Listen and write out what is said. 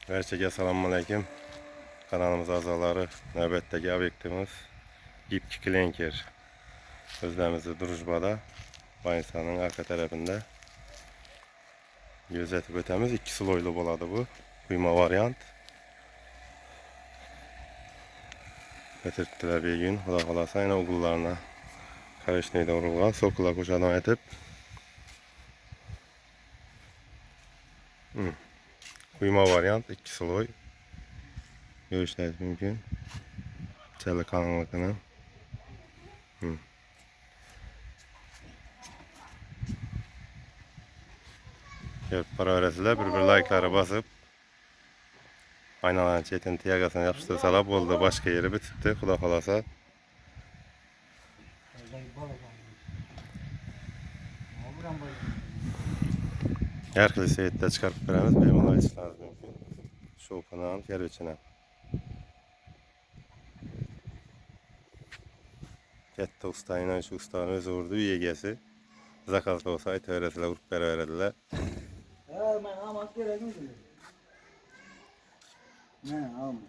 Herkese selamünaleyküm. Kanalımız azaları növbətdəki obyektimiz dipçik lenker. Özləmizi Drujbada Bayınsanın arka tarafında gözetip ötemiz 2 sloylu boladı bu. Kuyma varyant. Getirttiler bir gün. Xuda xalasa yine oğullarına karışnıydı urulğa. Sokula kuşadan etip. Kuyma varyant 2 sloy. Görüşleriniz mümkün. Çəli kanallıqını. Para öğretiler. Bir like'lara basıp aynaların çetin tiyagasını yapıştırsalar oldu. Başka yeri bitipti. Xuda xalasa. Her kiliseyette çıkarıp veremiz. Benim ona açıklarız mümkün. Şopunağın yer içine. Kette ustayla şu ustanın özü vurdu. Yegesi. Zakazda olsaydı öğretiler. Grup öğretiler. Ben ama gereğini bilirim. Ne alma.